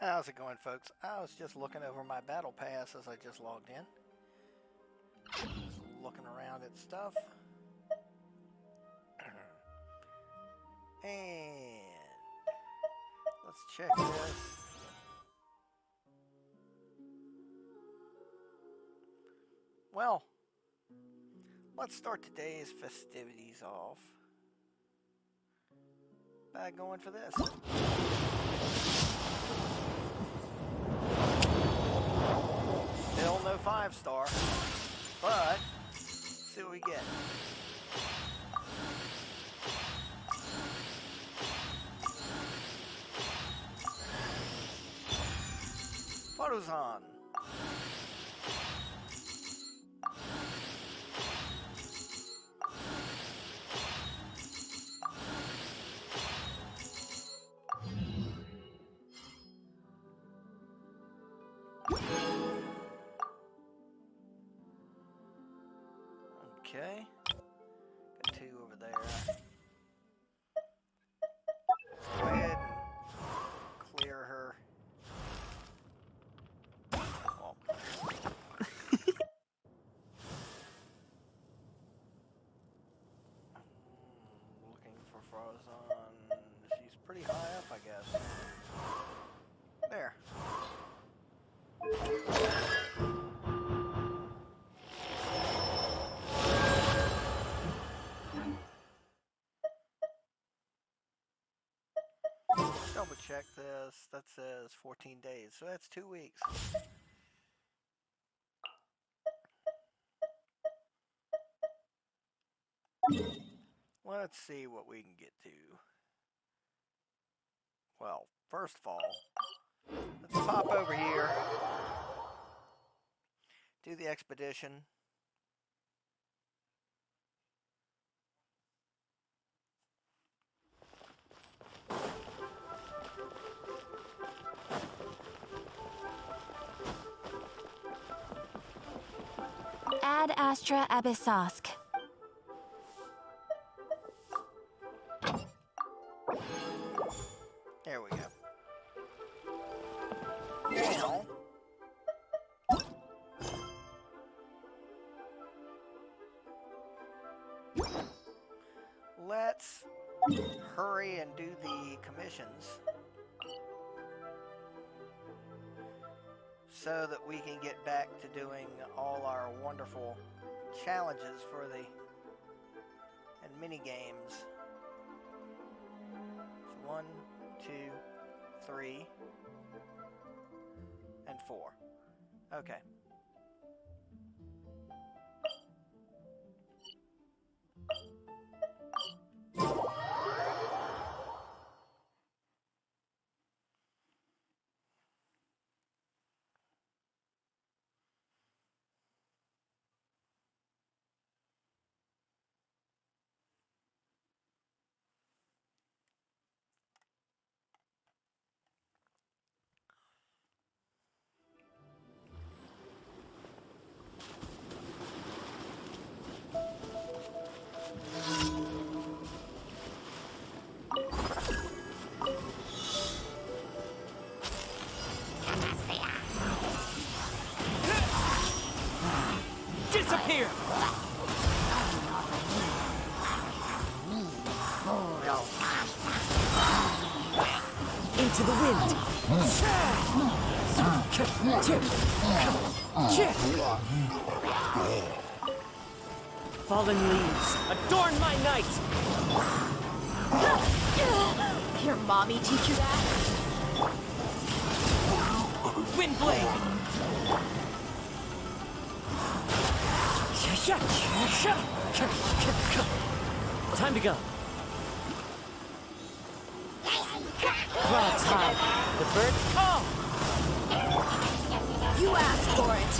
How's it going, folks? I was just looking over my battle pass as I just logged in. Just looking around at stuff. And let's check this. Well, let's start today's festivities off by going for this. Still no 5-star, but let's see what we get. Photos on. Okay, got 2 over there. Let's go ahead and clear her. Oh. Looking for Frozone. She's pretty high up, I guess. There. Double check this. That says 14 days, so that's 2 weeks. Let's see what we can get to. Well, first of all, let's pop over here. Do the expedition. Ad Astra Abyssosk. There we go. Now, let's hurry and do the commissions so that we can get back to doing all our wonderful challenges for the and mini games. 1, 2, 3, and 4. Okay. Disappear! Into the wind! Fallen leaves, adorn my night! Your mommy teach you that? Windblade! Time to go. Clouds high. The birds call. You asked for it.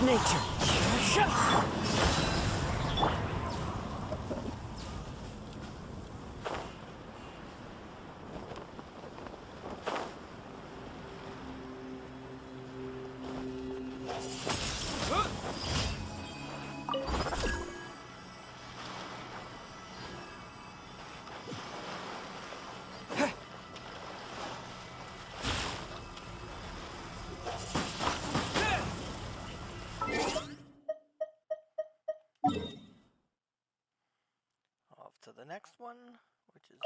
with nature. Off to the next one, which is...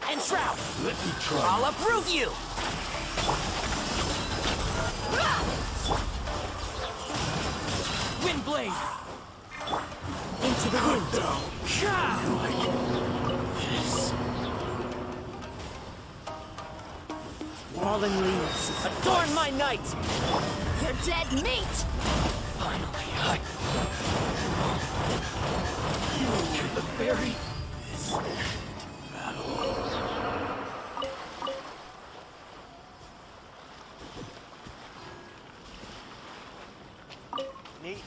And Shroud! Let me try. I'll approve you! Windblade! Into the wind! Fallen leaves, adorn my night! You're dead meat! Finally, To the very Neat.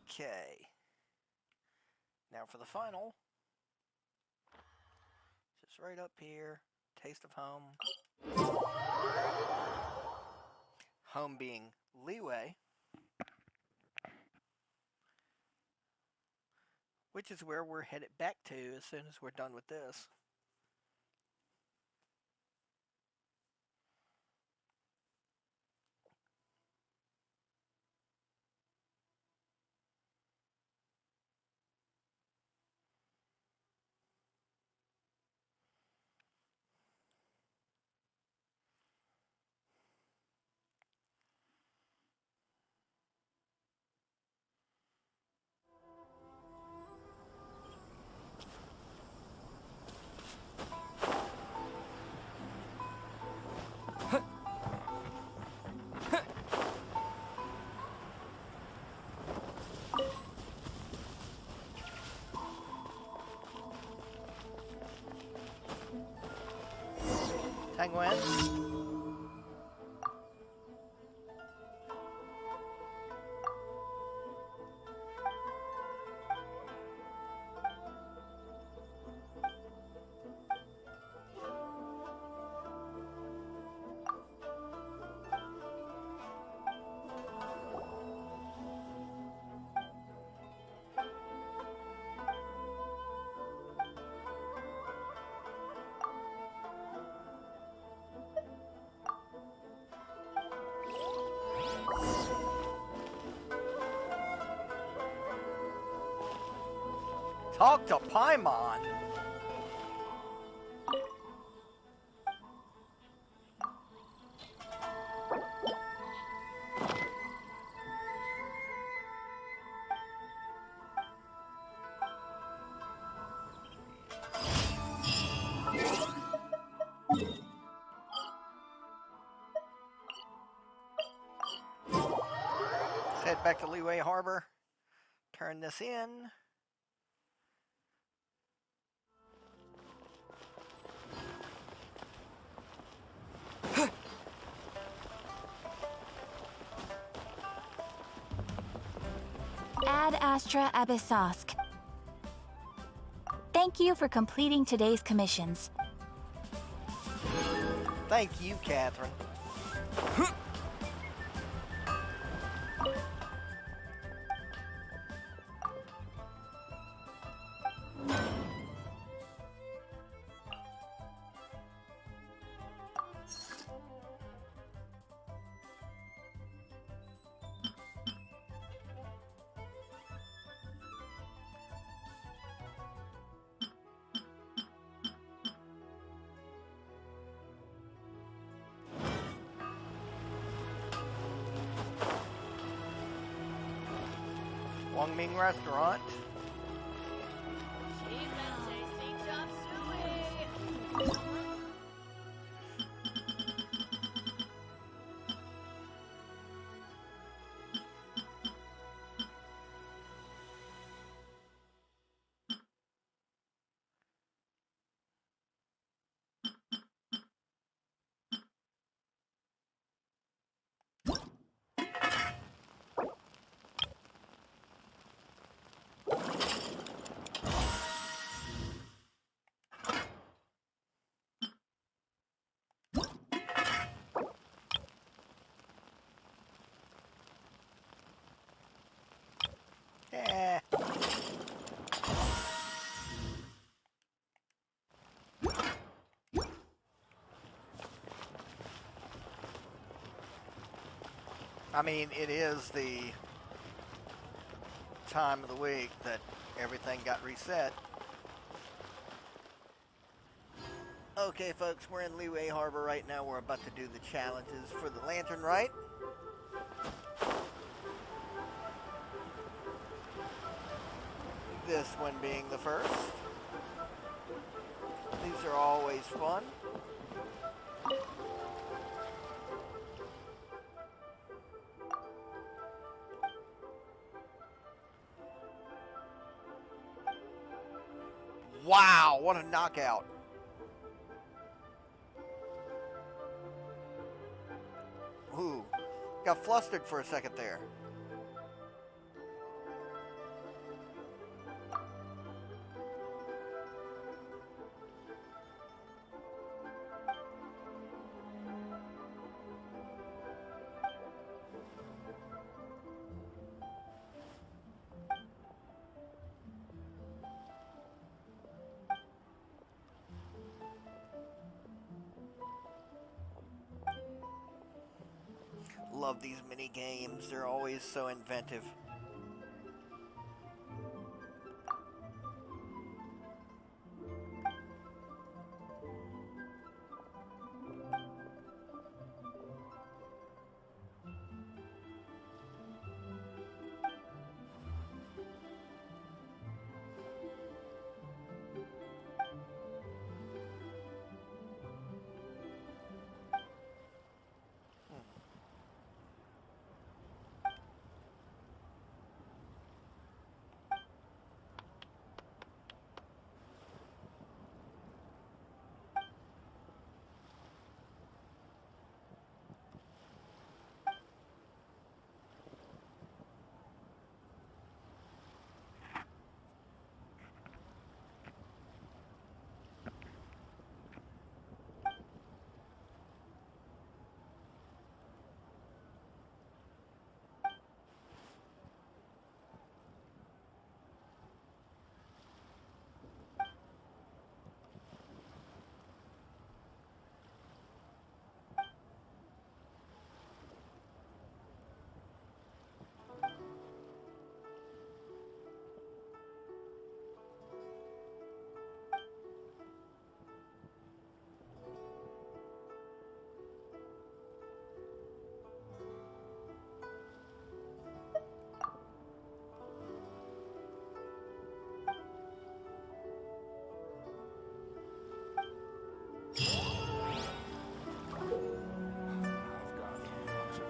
Okay. Now for the final. Just right up here. Taste of home. Home being leeway. Which is where we're headed back to as soon as we're done with this. Penguin. Talk to Paimon. Head back to Leeway Harbor. Turn this in. Ad Astra Abyssosk. Thank you for completing today's commissions. Thank you, Catherine. Overwealming restaurant. Cheap and tasty chop suey. Yeah. I mean, it is the time of the week that everything got reset. Okay, folks, we're in Leeway Harbor right now. We're about to do the challenges for the Lantern Rite. This one being the first. These are always fun. Wow, what a knockout. Ooh, got flustered for a second there. Love these mini games. They're always so inventive.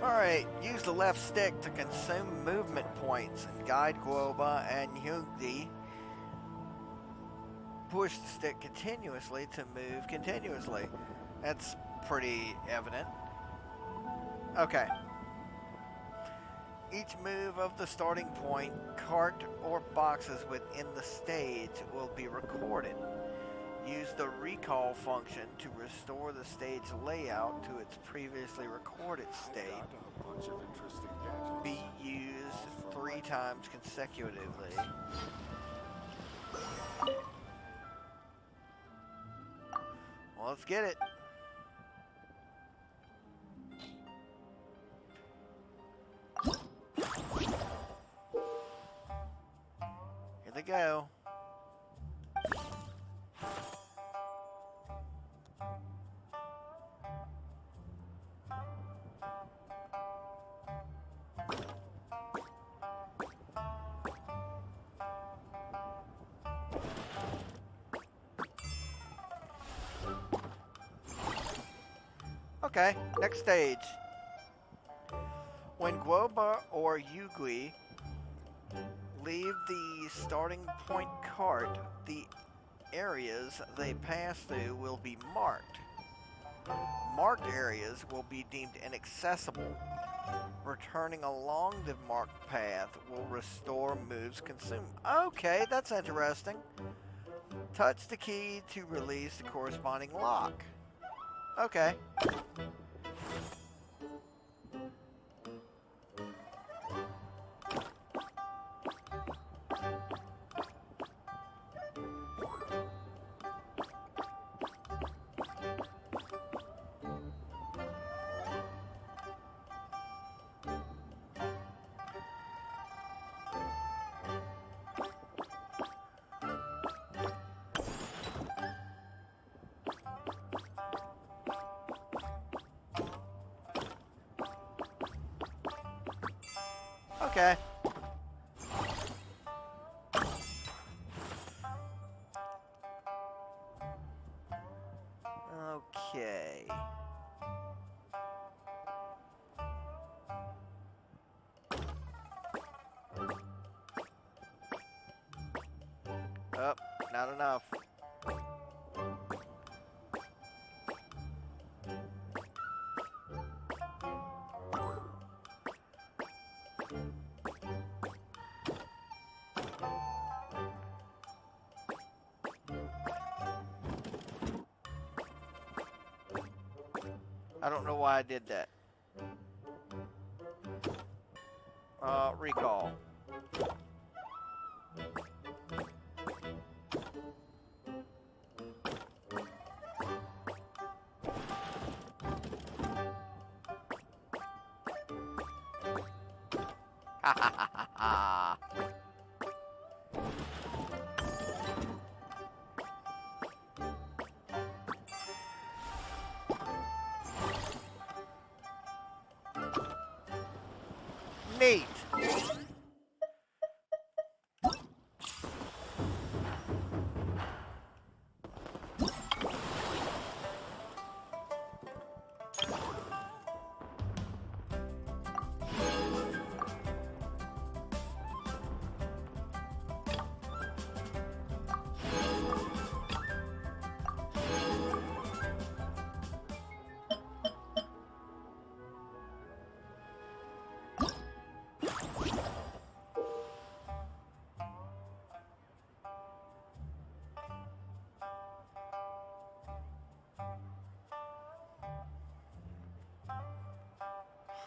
Alright, use the left stick to consume movement points and guide Guoba and Hyungdi. Push the stick continuously to move continuously. That's pretty evident. Okay. Each move of the starting point, cart, or boxes within the stage will be recorded. Use the recall function to restore the stage layout to its previously recorded state. Be used 3 times consecutively. Well, let's get it. Here they go. Okay, next stage. When Guoba or Yugui leave the starting point cart, the areas they pass through will be marked. Marked areas will be deemed inaccessible. Returning along the marked path will restore moves consumed. Okay, that's interesting. Touch the key to release the corresponding lock. Okay. Okay. Okay. Oh, not enough. I don't know why I did that. Recall. Ha ha ha ha ha. Neat.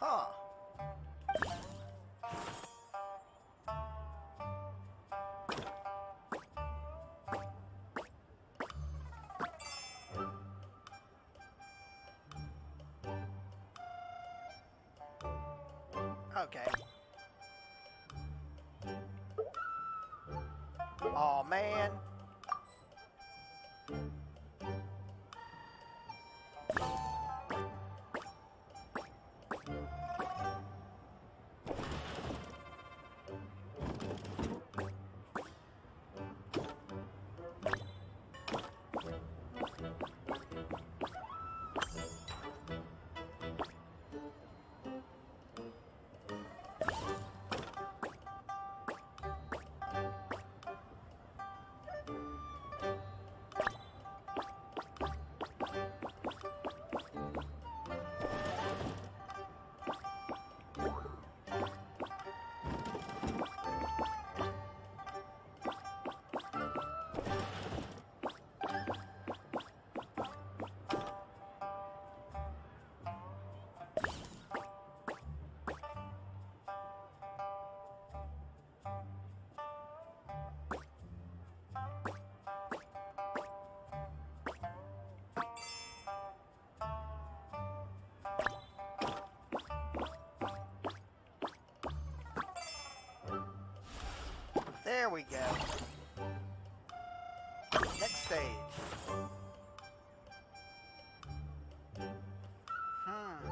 Huh. Okay. Oh man. There we go. Next stage. Hmm.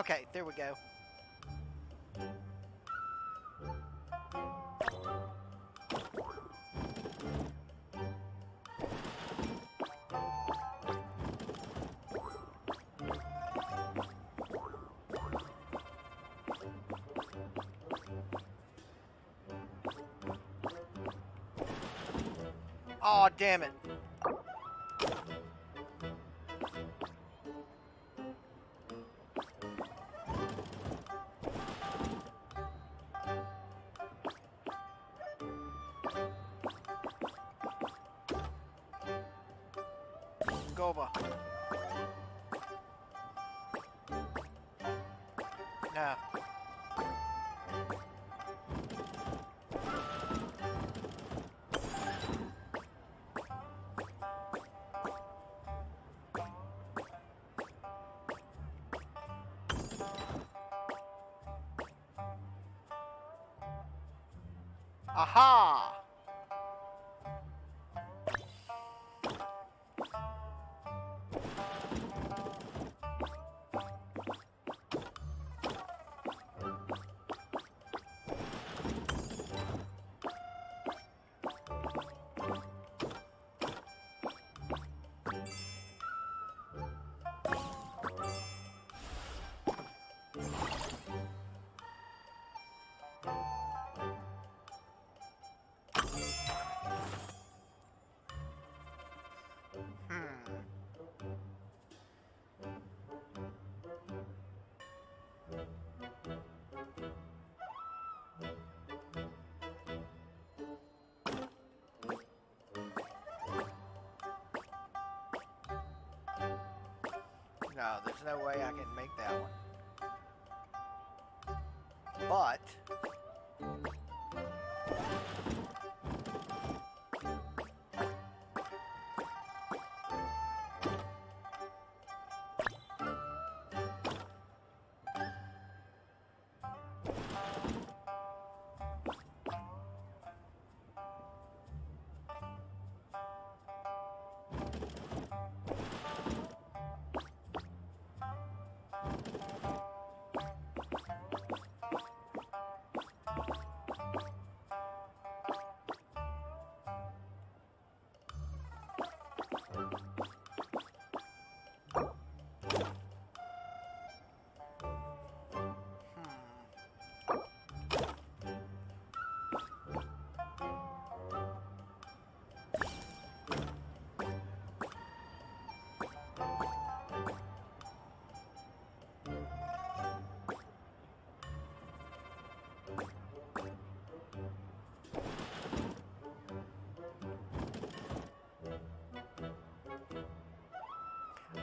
Okay, there we go. Aw, damn it. Goba. No. Aha! No, there's no way I can make that one. But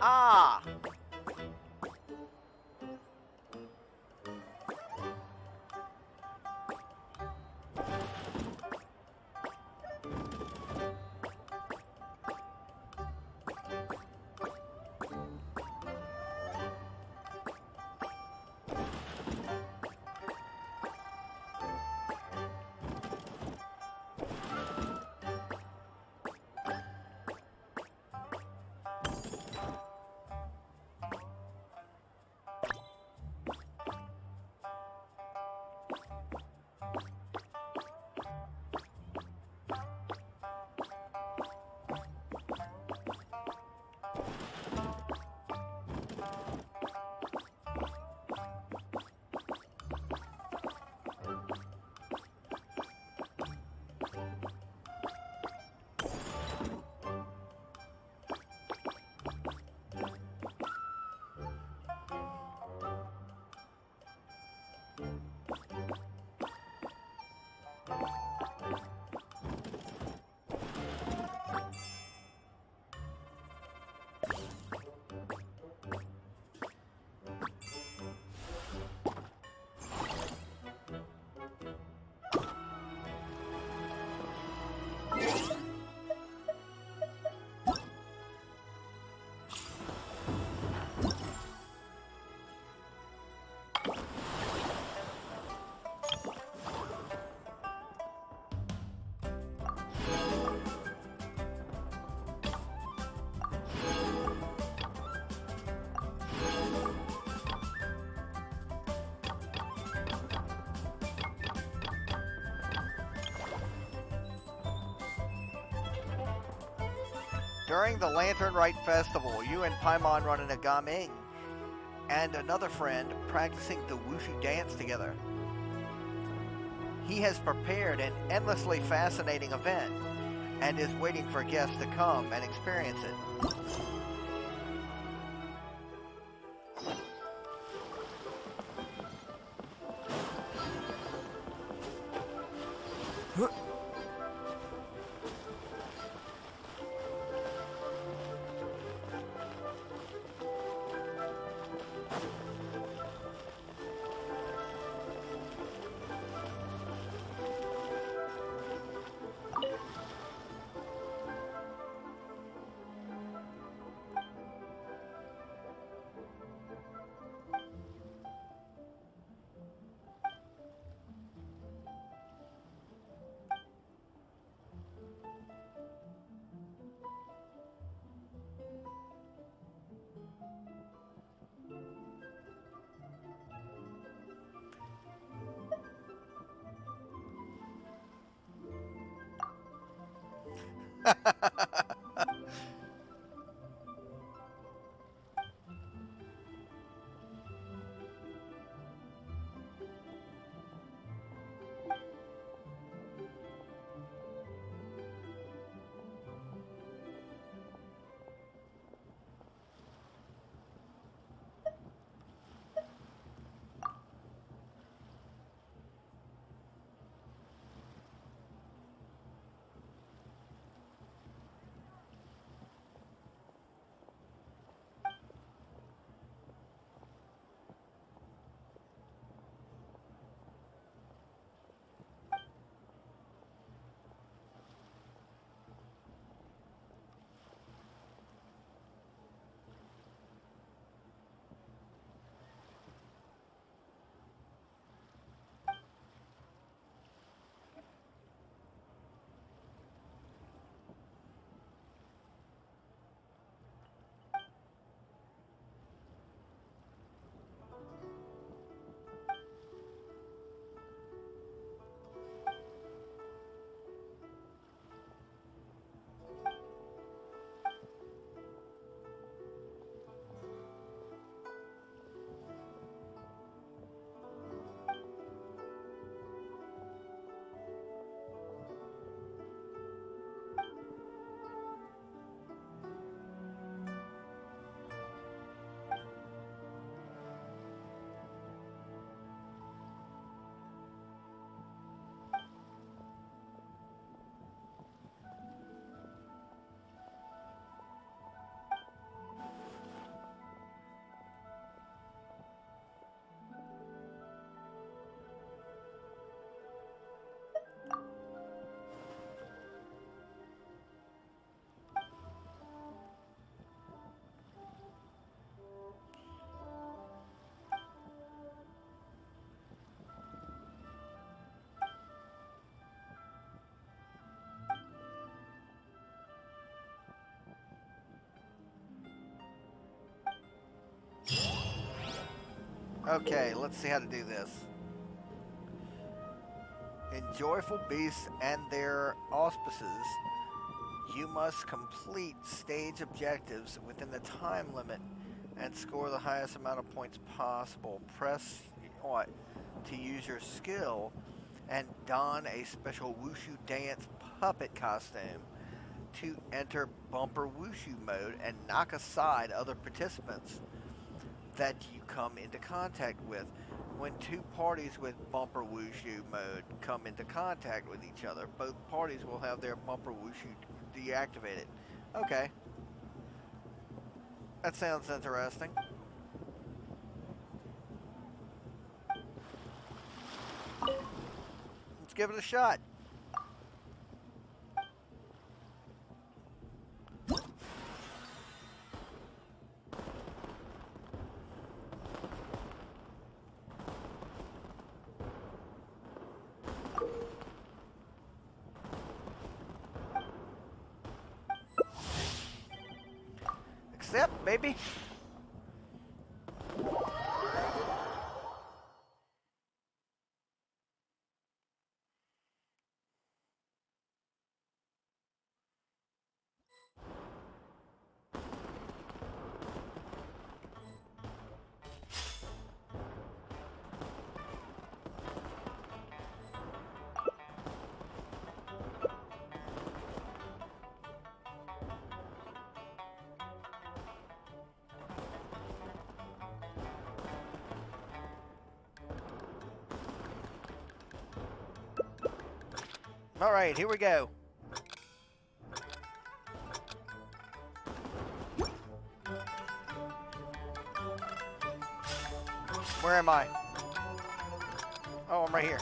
ah! During the Lantern Rite Festival, you and Paimon run into Gaming and another friend practicing the wushu dance together. He has prepared an endlessly fascinating event and is waiting for guests to come and experience it. Okay, let's see how to do this. In Joyful Beasts and their auspices, you must complete stage objectives within the time limit and score the highest amount of points possible. Press what? To use your skill and don a special wushu dance puppet costume to enter bumper wushu mode and knock aside other participants that you come into contact with. When two parties with bumper wushu mode come into contact with each other, both parties will have their bumper wushu deactivated. Okay. That sounds interesting. Let's give it a shot. Accept, baby. Alright, here we go. Where am I? Oh, I'm right here.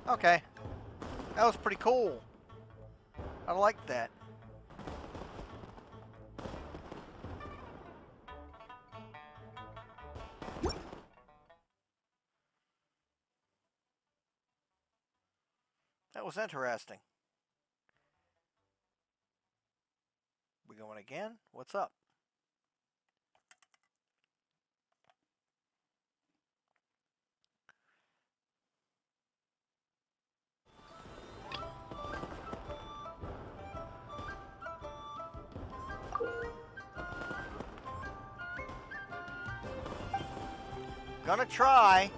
Okay. That was pretty cool. I like that. That was interesting. We going again? What's up? Gonna try.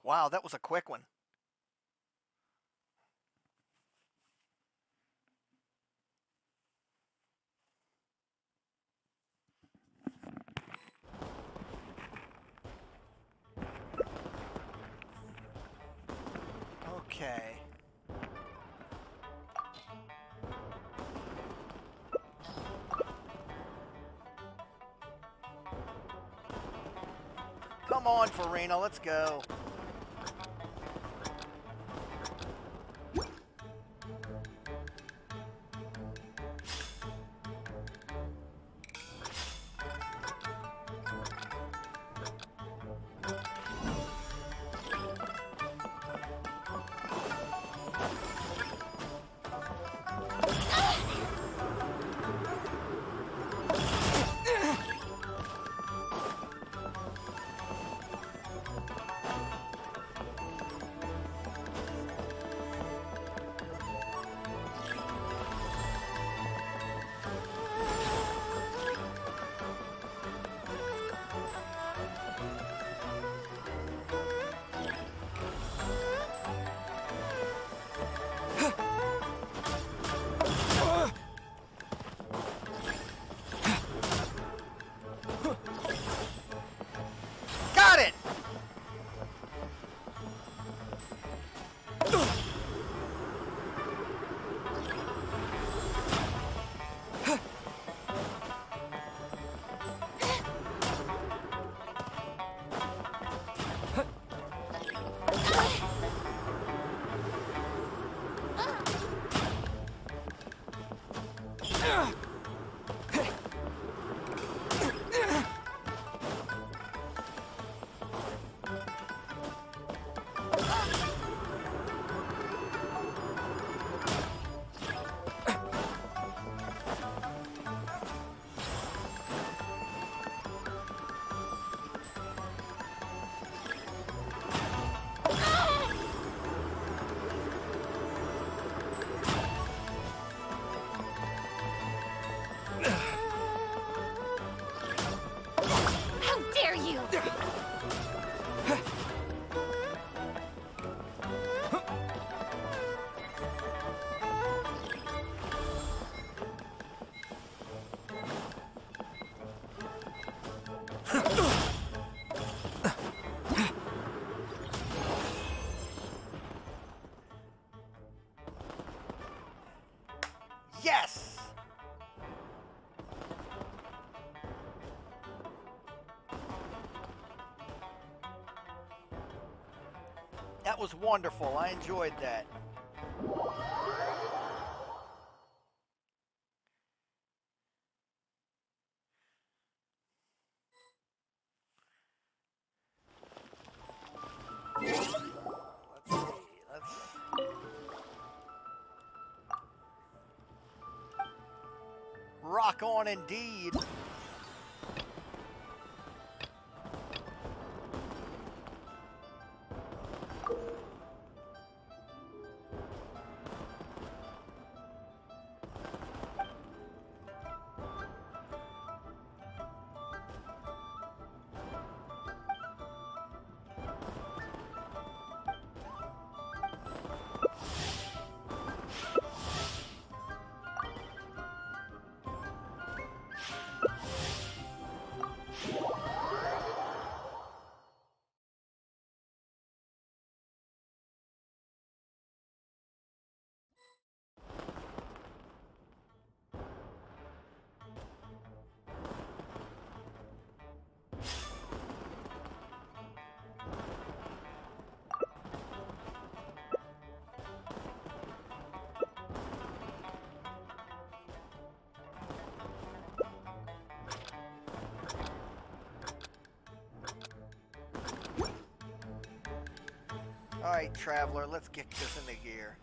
Wow, that was a quick one. Okay. Come on, Farina, let's go. That was wonderful. I enjoyed that. Let's see. Let's... Rock on indeed. Alright, Traveler, let's get this into gear.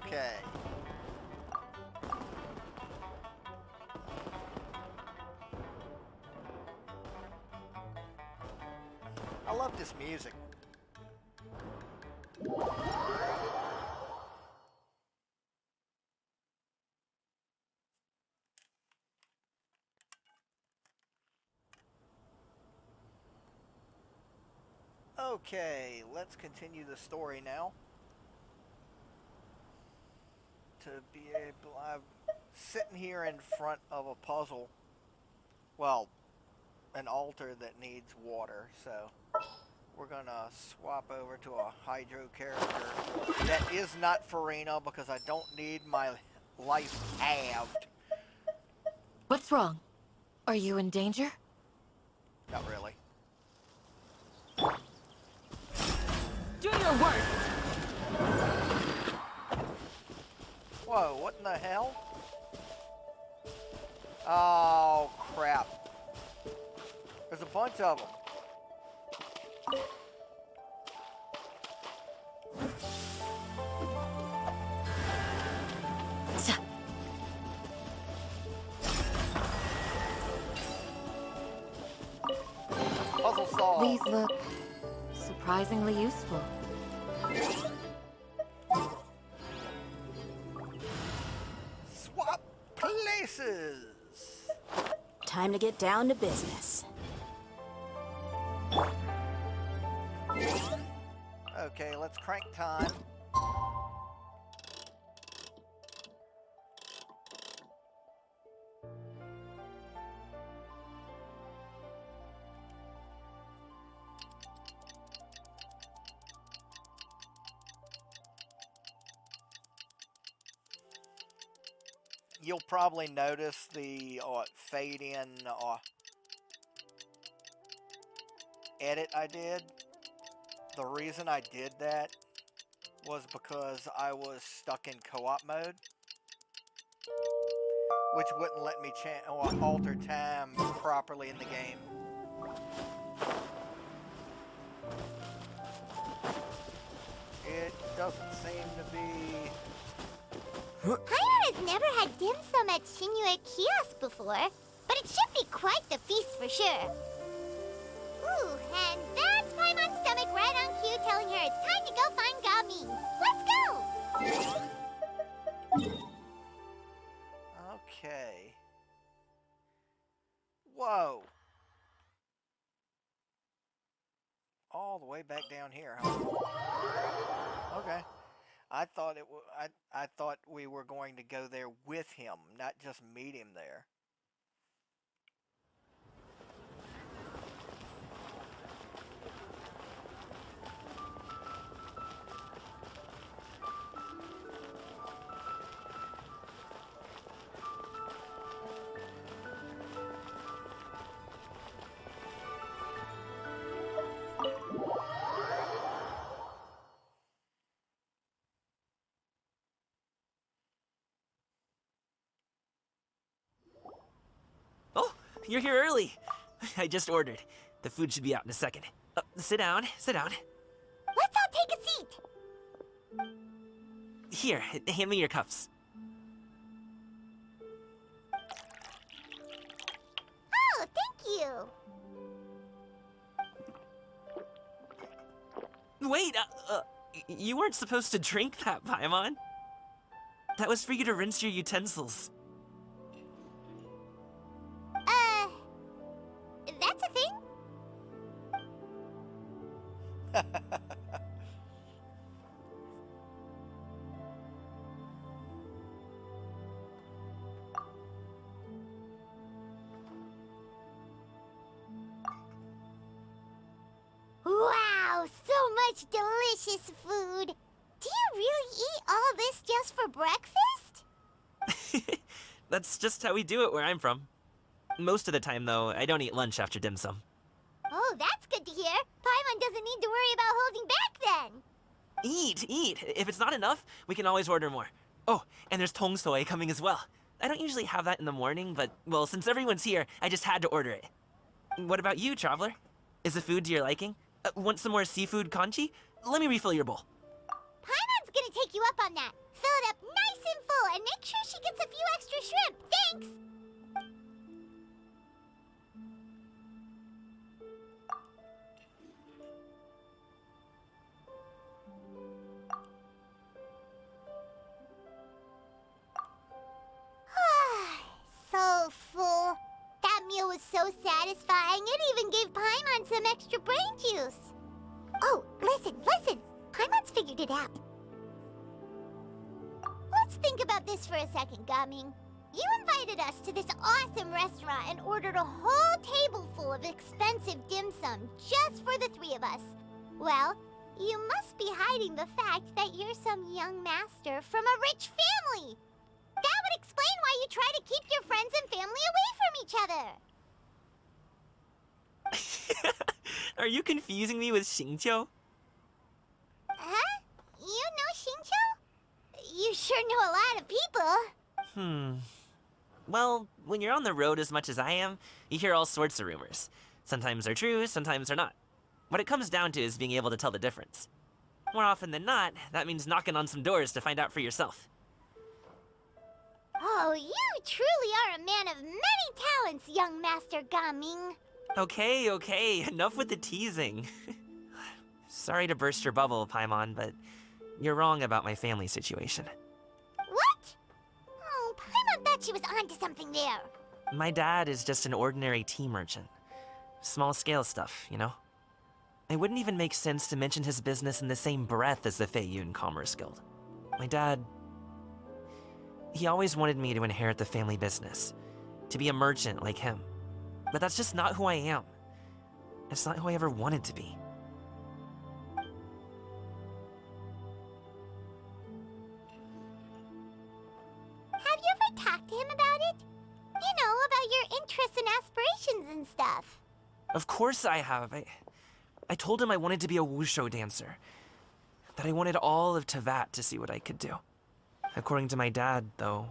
Okay. I love this music. Okay, let's continue the story now. To be able, I'm sitting here in front of a puzzle. Well, an altar that needs water, so we're gonna swap over to a hydro character that is not Farina because I don't need my life halved. What's wrong? Are you in danger? Not really. Do your worst! Whoa, what in the hell? Oh, crap. There's a bunch of them. Puzzle solved. These look surprisingly useful. Swap places. Time to get down to business. Okay, let's crank time. You'll probably notice the fade in edit I did. The reason I did that was because I was stuck in co-op mode, which wouldn't let me alter time properly in the game. It doesn't seem to be... Paimon has never had dimsum at Shinue Kiosk before, but it should be quite the feast for sure. Ooh, and that's Paimon's stomach right on cue telling her it's time to go find Gaming. Let's go! Okay. Whoa. All the way back down here, huh? Okay. I thought I thought we were going to go there with him, not just meet him there. Oh, you're here early. I just ordered. The food should be out in a second. Sit down, sit down. Let's all take a seat! Here, hand me your cups. Oh, thank you! Wait, you weren't supposed to drink that, Paimon. That was for you to rinse your utensils. That's a thing? Wow, so much delicious food! Do you really eat all this just for breakfast? That's just how we do it where I'm from. Most of the time, though, I don't eat lunch after dim sum. Oh, that's good to hear. Paimon doesn't need to worry about holding back then. Eat, eat. If it's not enough, we can always order more. Oh, and there's tong soy coming as well. I don't usually have that in the morning, but, well, since everyone's here, I just had to order it. What about you, traveler? Is the food to your liking? Want some more seafood congee? Let me refill your bowl. Paimon's gonna take you up on that. Fill it up nice and full and make sure she gets a few extra shrimp. Thanks! So full. That meal was so satisfying, it even gave Paimon some extra brain juice. Oh, listen, listen. Paimon's figured it out. Let's think about this for a second, Gaming. You invited us to this awesome restaurant and ordered a whole table full of expensive dim sum just for the three of us. Well, you must be hiding the fact that you're some young master from a rich family. That would explain why you try to keep your friends and family away from each other. Are you confusing me with Xingqiu? Huh? You know Xingqiu? You sure know a lot of people. Well, when you're on the road as much as I am, you hear all sorts of rumors. Sometimes they're true, sometimes they're not. What it comes down to is being able to tell the difference. More often than not, that means knocking on some doors to find out for yourself. Oh, you truly are a man of many talents, young Master Gaming. Okay, okay, enough with the teasing. Sorry to burst your bubble, Paimon, but you're wrong about my family situation. What? Oh, Paimon thought she was onto something there. My dad is just an ordinary tea merchant. Small scale stuff, you know? It wouldn't even make sense to mention his business in the same breath as the Feiyun Commerce Guild. My dad... he always wanted me to inherit the family business, to be a merchant like him. But that's just not who I am. It's not who I ever wanted to be. Have you ever talked to him about it? You know, about your interests and aspirations and stuff. Of course I have. I told him I wanted to be a wushu dancer. That I wanted all of Tevat to see what I could do. According to my dad, though,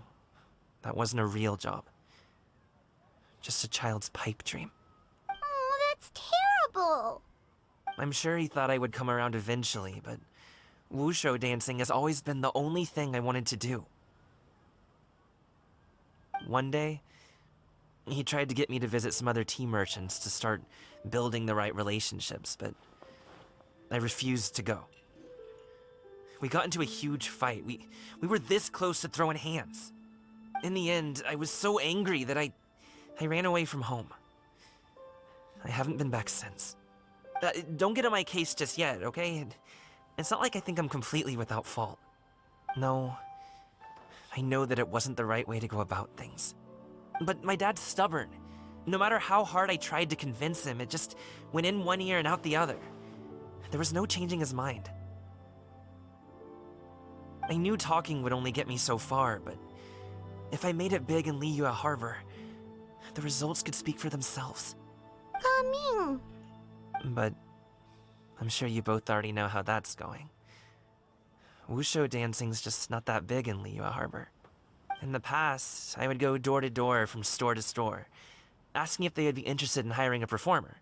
that wasn't a real job. Just a child's pipe dream. Oh, that's terrible. I'm sure he thought I would come around eventually, but wushu dancing has always been the only thing I wanted to do. One day, he tried to get me to visit some other tea merchants to start building the right relationships, but I refused to go. We got into a huge fight. We were this close to throwing hands. In the end, I was so angry that I ran away from home. I haven't been back since. Don't get on my case just yet, okay? It's not like I think I'm completely without fault. No, I know that it wasn't the right way to go about things. But my dad's stubborn. No matter how hard I tried to convince him, it just went in one ear and out the other. There was no changing his mind. I knew talking would only get me so far, but if I made it big in Liyue Harbor, the results could speak for themselves. Ming. But I'm sure you both already know how that's going. Wushu dancing's just not that big in Liyue Harbor. In the past, I would go door to door from store to store, asking if they would be interested in hiring a performer.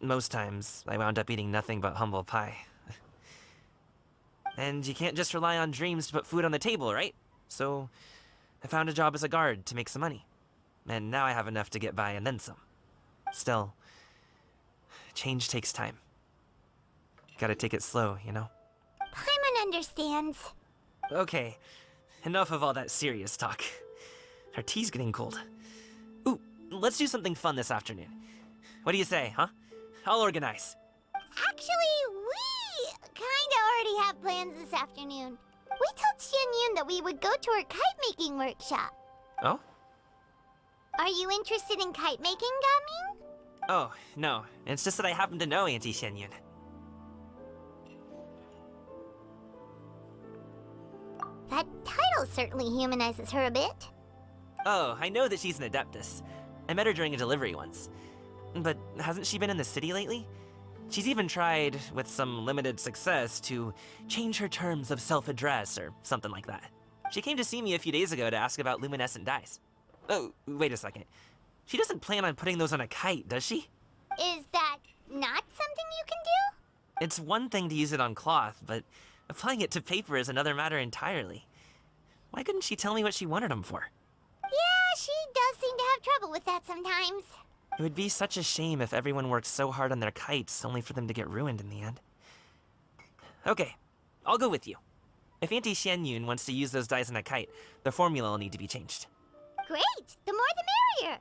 Most times, I wound up eating nothing but humble pie. And you can't just rely on dreams to put food on the table, right? So, I found a job as a guard to make some money. And now I have enough to get by and then some. Still, change takes time. Gotta take it slow, you know? Paimon understands. Okay, enough of all that serious talk. Our tea's getting cold. Ooh, let's do something fun this afternoon. What do you say, huh? I'll organize. Actually, we kinda already have plans this afternoon. We told Xianyun that we would go to her kite-making workshop. Oh? Are you interested in kite making, Gaming? Oh, no. It's just that I happen to know Auntie Xianyun. That title certainly humanizes her a bit. Oh, I know that she's an adeptus. I met her during a delivery once. But hasn't she been in the city lately? She's even tried, with some limited success, to change her terms of self-address or something like that. She came to see me a few days ago to ask about luminescent dyes. Oh, wait a second. She doesn't plan on putting those on a kite, does she? Is that not something you can do? It's one thing to use it on cloth, but applying it to paper is another matter entirely. Why couldn't she tell me what she wanted them for? Yeah, she does seem to have trouble with that sometimes. It would be such a shame if everyone worked so hard on their kites only for them to get ruined in the end. Okay, I'll go with you. If Auntie Xianyun wants to use those dyes on a kite, the formula will need to be changed. Great! The more the merrier!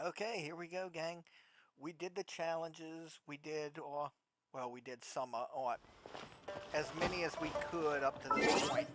Okay, here we go, gang. We did the challenges. We did, well, we did some, as many as we could up to this point.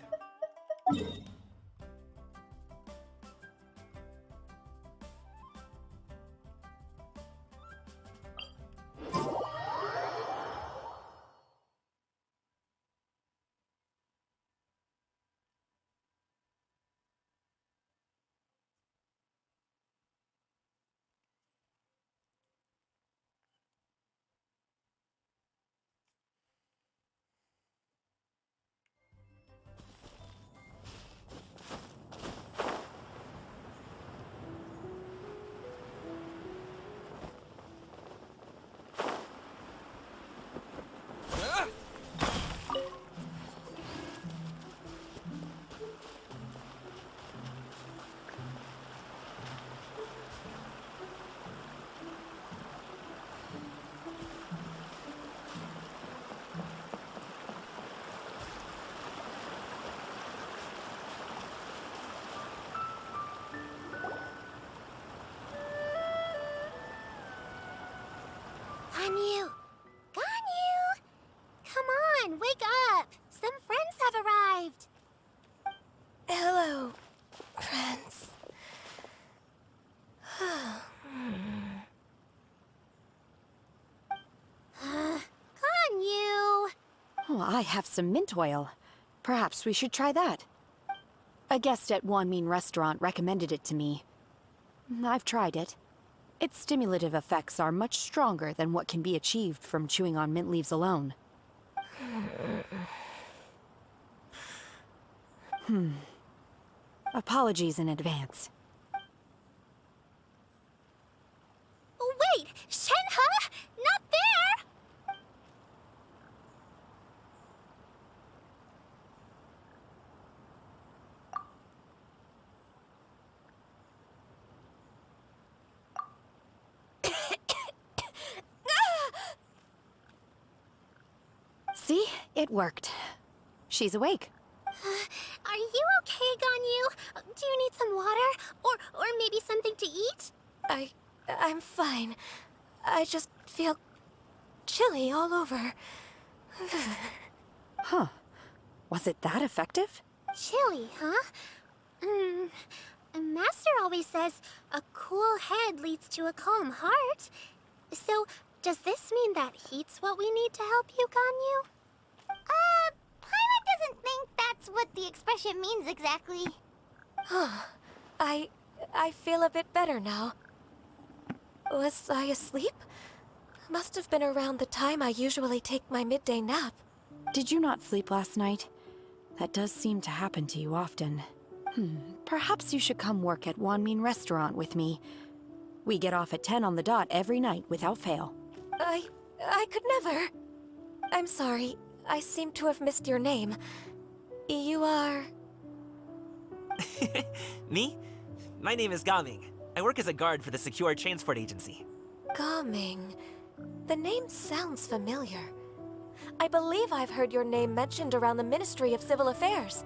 Ganyu! Ganyu! Come on, wake up! Some friends have arrived! Hello, friends. Ganyu! Oh, I have some mint oil. Perhaps we should try that. A guest at Wanmin restaurant recommended it to me. I've tried it. Its stimulative effects are much stronger than what can be achieved from chewing on mint leaves alone. Apologies in advance. Wait! Shenhe? Not there! See? It worked. She's awake. Are you okay, Ganyu? Do you need some water? Or maybe something to eat? I'm fine. I just feel chilly all over. Huh. Was it that effective? Chilly, huh? Master always says a cool head leads to a calm heart. So, does this mean that heat's what we need to help you, Ganyu? Paimon doesn't think that's what the expression means exactly. I feel a bit better now. Was I asleep? Must have been around the time I usually take my midday nap. Did you not sleep last night? That does seem to happen to you often. Perhaps you should come work at Wanmin restaurant with me. We get off at 10 on the dot every night without fail. I could never. I'm sorry. I seem to have missed your name. You are... Me? My name is Gaming. I work as a guard for the Secure Transport Agency. Gaming. The name sounds familiar. I believe I've heard your name mentioned around the Ministry of Civil Affairs.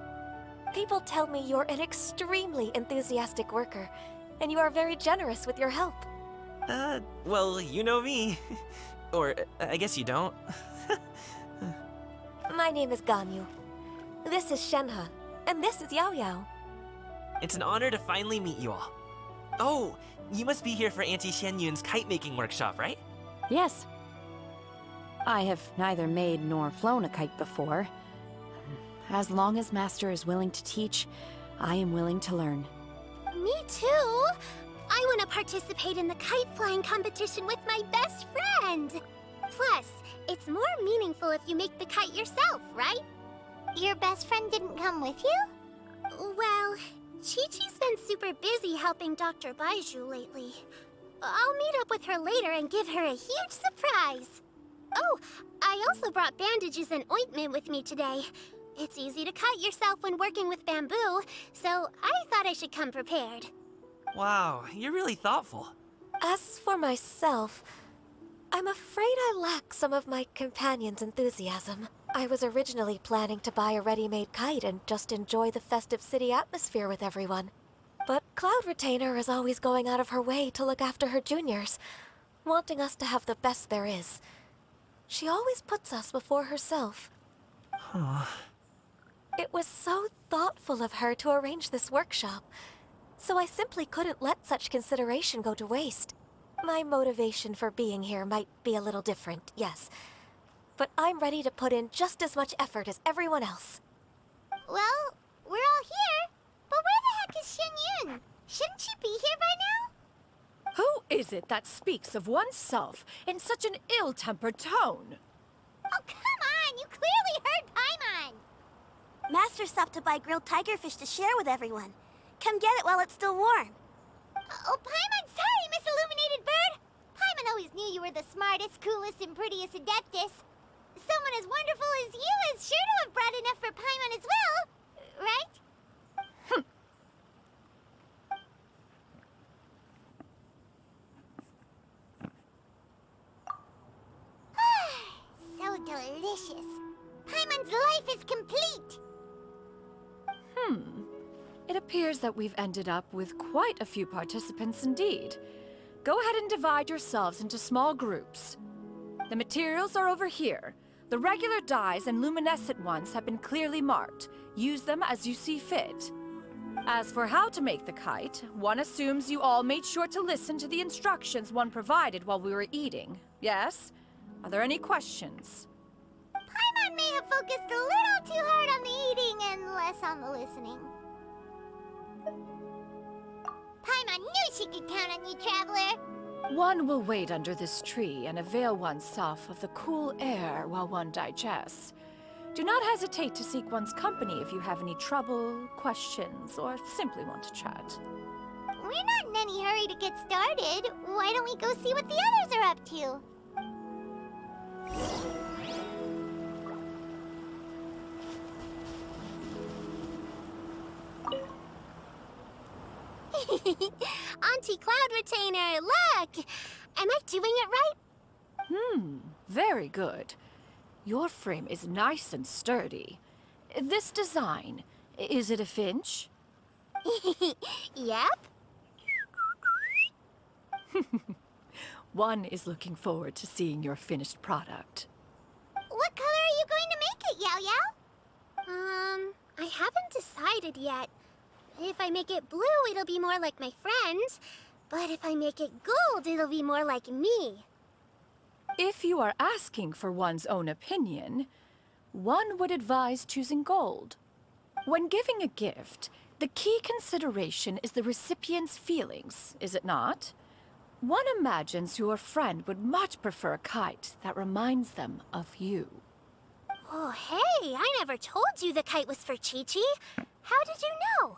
People tell me you're an extremely enthusiastic worker, and you are very generous with your help. Well, you know me. Or, I guess you don't. My name is Ganyu. This is Shenhe, and this is Yao Yao. It's an honor to finally meet you all. Oh, you must be here for Auntie Xianyun's kite-making workshop, right? Yes. I have neither made nor flown a kite before. As long as Master is willing to teach, I am willing to learn. Me too! I want to participate in the kite flying competition with my best friend! Plus, it's more meaningful if you make the kite yourself, right? Your best friend didn't come with you? Well, Chi-Chi's been super busy helping Dr. Baizhu lately. I'll meet up with her later and give her a huge surprise. Oh, I also brought bandages and ointment with me today. It's easy to cut yourself when working with bamboo, so I thought I should come prepared. Wow, you're really thoughtful. As for myself, I'm afraid I lack some of my companion's enthusiasm. I was originally planning to buy a ready-made kite and just enjoy the festive city atmosphere with everyone. But Cloud Retainer is always going out of her way to look after her juniors, wanting us to have the best there is. She always puts us before herself. Huh. It was so thoughtful of her to arrange this workshop, so I simply couldn't let such consideration go to waste. My motivation for being here might be a little different, yes, but I'm ready to put in just as much effort as everyone else. Well, we're all here, but where the heck is Xianyun? Shouldn't she be here by now? Who is it that speaks of oneself in such an ill-tempered tone? Oh, come on! You clearly heard Paimon! Master stopped to buy grilled tigerfish to share with everyone. Come get it while it's still warm. Oh, Paimon, sorry, Miss Illuminated Bird! Paimon always knew you were the smartest, coolest, and prettiest Adeptus. Someone as wonderful as you is sure to have brought enough for Paimon as well, right? So delicious. Paimon's life is complete. It appears that we've ended up with quite a few participants indeed. Go ahead and divide yourselves into small groups. The materials are over here. The regular dyes and luminescent ones have been clearly marked. Use them as you see fit. As for how to make the kite, one assumes you all made sure to listen to the instructions one provided while we were eating. Yes? Are there any questions? Paimon may have focused a little too hard on the eating and less on the listening. Paimon knew she could count on you, Traveler. One will wait under this tree and avail oneself of the cool air while one digests. Do not hesitate to seek one's company if you have any trouble, questions, or simply want to chat. We're not in any hurry to get started. Why don't we go see what the others are up to? Auntie Cloud Retainer, look! Am I doing it right? Very good. Your frame is nice and sturdy. This design, is it a finch? Yep. One is looking forward to seeing your finished product. What color are you going to make it, Yao Yao? I haven't decided yet. If I make it blue, it'll be more like my friends. But if I make it gold, it'll be more like me. If you are asking for one's own opinion, one would advise choosing gold. When giving a gift, the key consideration is the recipient's feelings, is it not? One imagines your friend would much prefer a kite that reminds them of you. Oh, hey, I never told you the kite was for Chi-Chi. How did you know?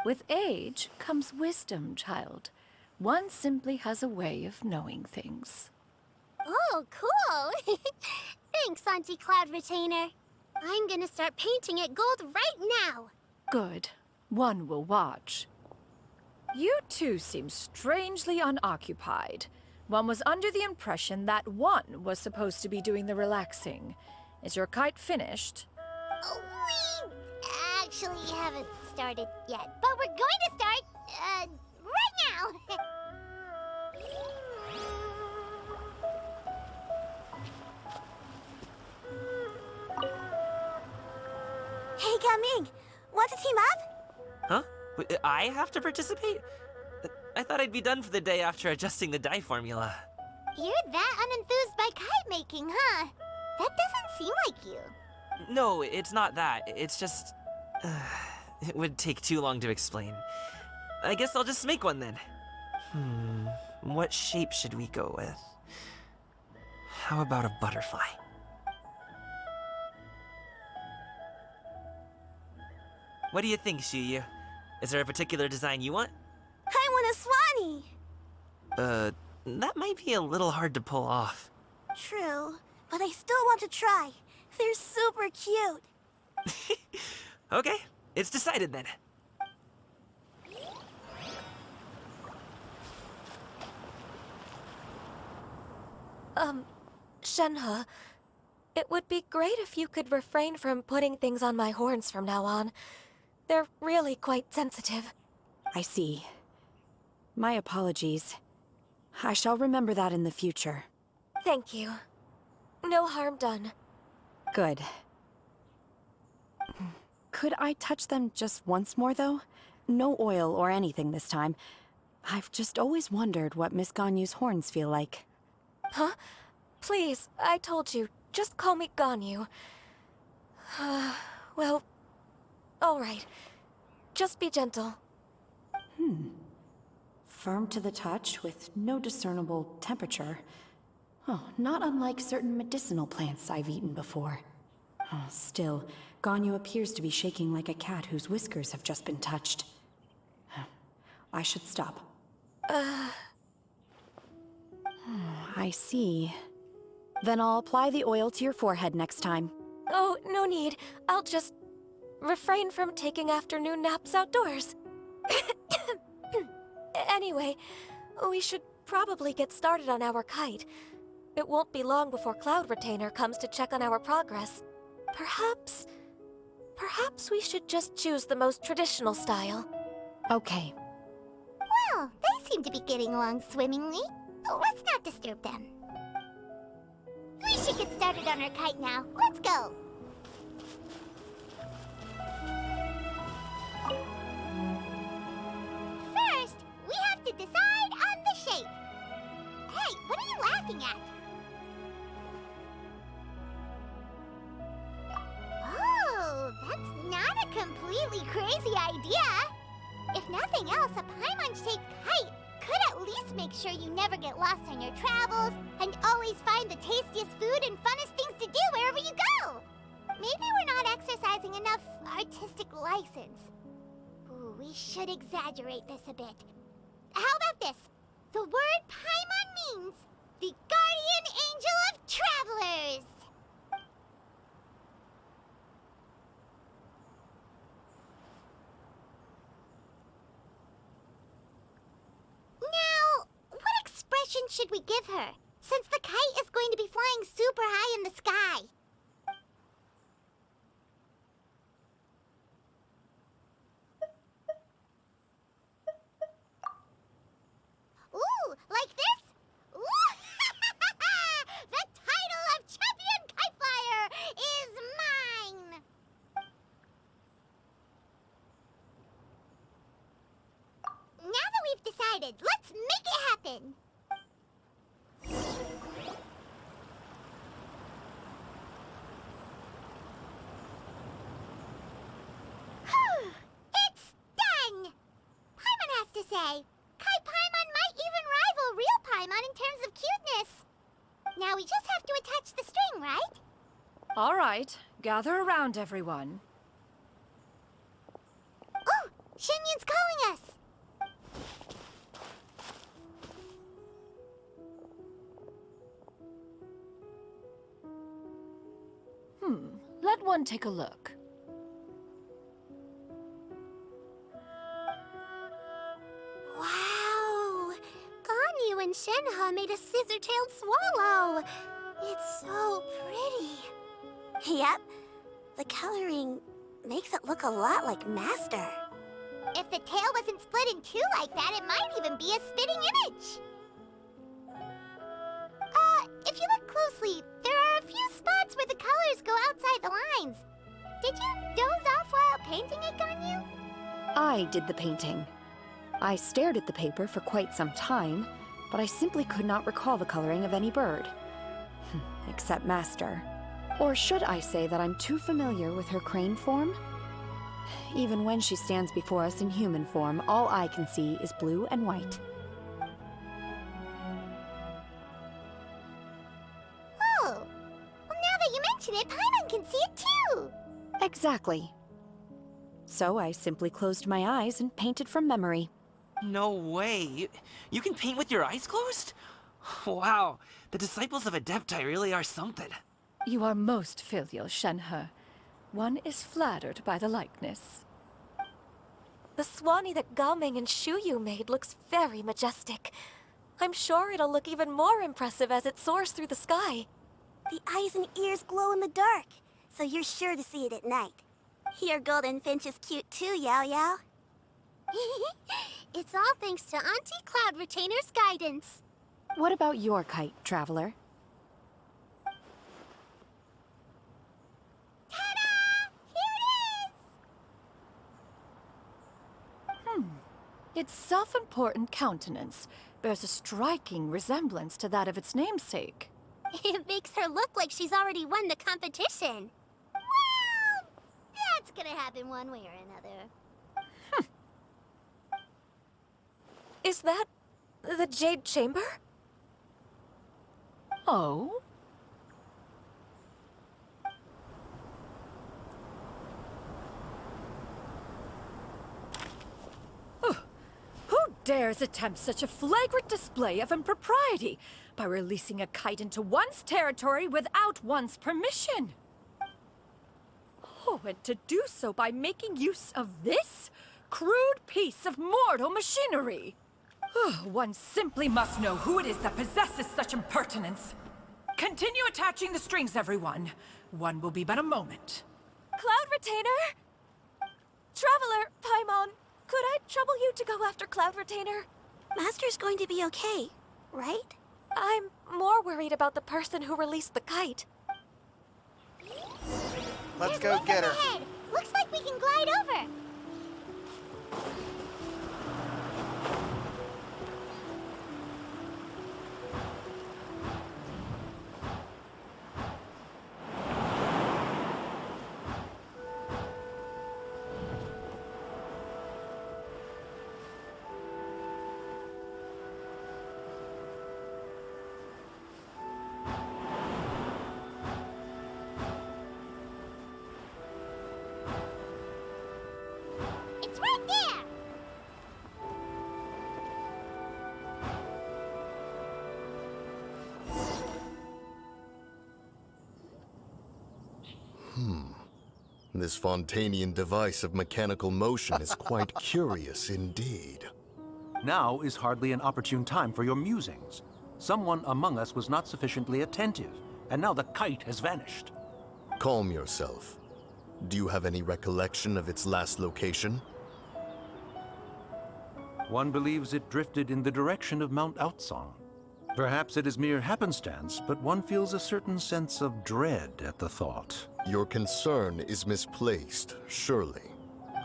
With age comes wisdom, child. One simply has a way of knowing things. Oh, cool. Thanks, Auntie Cloud Retainer. I'm gonna start painting it gold right now. Good. One will watch. You two seem strangely unoccupied. One was under the impression that one was supposed to be doing the relaxing. Is your kite finished? We actually haven't started yet, but we're going to start, right now. Hey, Gaming! Want to team up? Huh? I have to participate? I thought I'd be done for the day after adjusting the dye formula. You're that unenthused by kite making, huh? That doesn't seem like you. No, it's not that. It's just... it would take too long to explain. I guess I'll just make one then. What shape should we go with? How about a butterfly? What do you think, Shuyu? Is there a particular design you want? I want a swanee! That might be a little hard to pull off. True, but I still want to try. They're super cute. Okay, it's decided then. Shenhe, it would be great if you could refrain from putting things on my horns from now on. They're really quite sensitive. I see. My apologies. I shall remember that in the future. Thank you. No harm done. Good. Could I touch them just once more, though? No oil or anything this time. I've just always wondered what Miss Ganyu's horns feel like. Huh? Please, I told you. Just call me Ganyu. Well, all right. Just be gentle. Firm to the touch with no discernible temperature. Oh, not unlike certain medicinal plants I've eaten before. Oh, still, Ganyu appears to be shaking like a cat whose whiskers have just been touched. I should stop. I see. Then I'll apply the oil to your forehead next time. Oh, no need. I'll just refrain from taking afternoon naps outdoors. Anyway, we should probably get started on our kite. It won't be long before Cloud Retainer comes to check on our progress. Perhaps we should just choose the most traditional style. Okay. Well, they seem to be getting along swimmingly. Oh, let's not disturb them. We should get started on our kite now. Let's go. First, we have to decide on the shape. Hey, what are you laughing at? Oh, that's not a completely crazy idea. If nothing else, a paimon-shaped kite could at least make sure you never get lost on your travels and always find the tastiest food and funnest things to do wherever you go. Maybe we're not exercising enough artistic license. Ooh, we should exaggerate this a bit. How about this? The word paimon means the guardian angel of travelers. Now, what expression should we give her, since the kite is going to be flying super high in the sky? Ooh, like this? Ooh! The title of Champion Kite Flyer is mine! Now that we've decided, let's make it happen! It's done! Paimon has to say, Kite Paimon might even rival real Paimon in terms of cuteness. Now we just have to attach the string, right? All right, gather around, everyone. Oh, Shenyun's calling us! Let one take a look. Wow! Ganyu and Shenhe made a scissor-tailed swallow! It's so pretty. Yep. The coloring makes it look a lot like Master. If the tail wasn't split in two like that, it might even be a spitting image. If you look closely, there are a few spots where the colors go outside the lines. Did you doze off while painting it, Ganyu? I did the painting. I stared at the paper for quite some time, but I simply could not recall the coloring of any bird. Except Master. Or should I say that I'm too familiar with her crane form? Even when she stands before us in human form, all I can see is blue and white. Oh, well, now that you mention it, Paimon can see it too! Exactly. So I simply closed my eyes and painted from memory. No way. You can paint with your eyes closed? Wow, the disciples of Adepti really are something. You are most filial, Shenhe. One is flattered by the likeness. The Swanee that Gaming and Shuyu made looks very majestic. I'm sure it'll look even more impressive as it soars through the sky. The eyes and ears glow in the dark, so you're sure to see it at night. Your golden finch is cute too, Yao Yao. It's all thanks to Auntie Cloud Retainer's guidance. What about your kite, Traveler? Ta-da! Here it is! Its self-important countenance bears a striking resemblance to that of its namesake. It makes her look like she's already won the competition. Well, that's gonna happen one way or another. Is that the Jade Chamber? Oh? Who dares attempt such a flagrant display of impropriety by releasing a kite into one's territory without one's permission? Oh, and to do so by making use of this crude piece of mortal machinery. One simply must know who it is that possesses such impertinence. Continue attaching the strings, everyone. One will be but a moment. Cloud Retainer? Traveler, Paimon, could I trouble you to go after Cloud Retainer? Master's going to be okay. right? I'm more worried about the person who released the kite. Let's There's go wind get up her. ahead. Looks like we can glide over. It's right there. This Fontanian device of mechanical motion is quite curious indeed. Now is hardly an opportune time for your musings. Someone among us was not sufficiently attentive, and now the kite has vanished. Calm yourself. Do you have any recollection of its last location? One believes it drifted in the direction of Mount Outsong. Perhaps it is mere happenstance, but one feels a certain sense of dread at the thought. Your concern is misplaced, surely.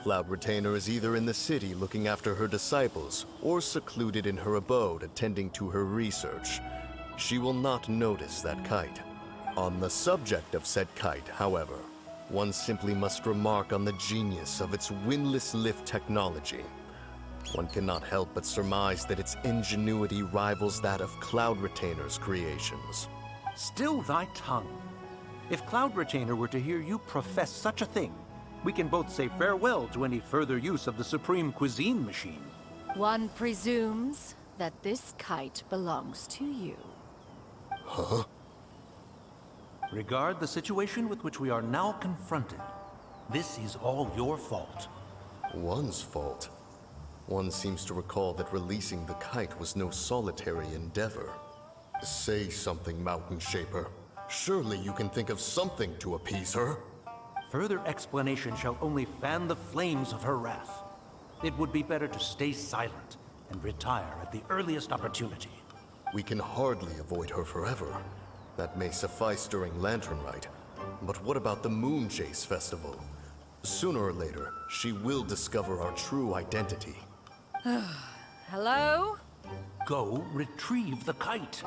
Cloud Retainer is either in the city looking after her disciples, or secluded in her abode attending to her research. She will not notice that kite. On the subject of said kite, however, one simply must remark on the genius of its windlass lift technology. One cannot help but surmise that its ingenuity rivals that of Cloud Retainer's creations. Still thy tongue. If Cloud Retainer were to hear you profess such a thing, we can both say farewell to any further use of the Supreme Cuisine Machine. One presumes that this kite belongs to you. Huh? Regard the situation with which we are now confronted. This is all your fault. One's fault. One seems to recall that releasing the kite was no solitary endeavor. Say something, Mountain Shaper. Surely you can think of something to appease her. Further explanation shall only fan the flames of her wrath. It would be better to stay silent and retire at the earliest opportunity. We can hardly avoid her forever. That may suffice during Lantern Rite. But what about the Moon Chase Festival? Sooner or later, she will discover our true identity. Hello? Go retrieve the kite.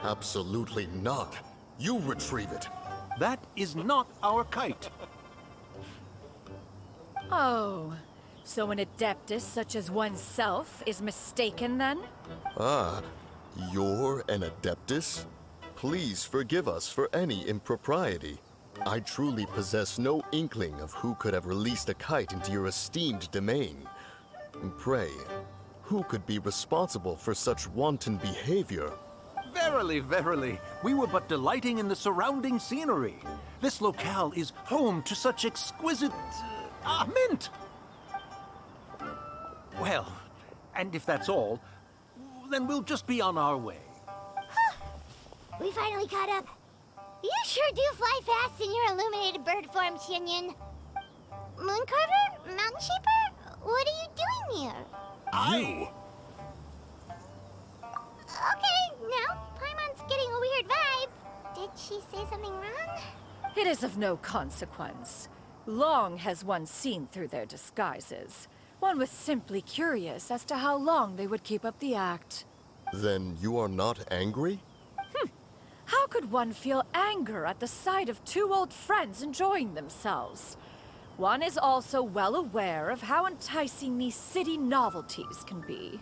Absolutely not. You retrieve it. That is not our kite. Oh, so an adeptus such as oneself is mistaken then? Ah, you're an Adeptus? Please forgive us for any impropriety. I truly possess no inkling of who could have released a kite into your esteemed domain. Pray, who could be responsible for such wanton behavior? Verily, verily, we were but delighting in the surrounding scenery. This locale is home to such exquisite... mint! Well, and if that's all, then we'll just be on our way. We finally caught up. You sure do fly fast in your illuminated bird form, Shinyan. Mooncarver? Mountain Shaper? What are you doing here? You? Okay, now Paimon's getting a weird vibe. Did she say something wrong? It is of no consequence. Long has one seen through their disguises. One was simply curious as to how long they would keep up the act. Then you are not angry? How could one feel anger at the sight of two old friends enjoying themselves? One is also well aware of how enticing these city novelties can be.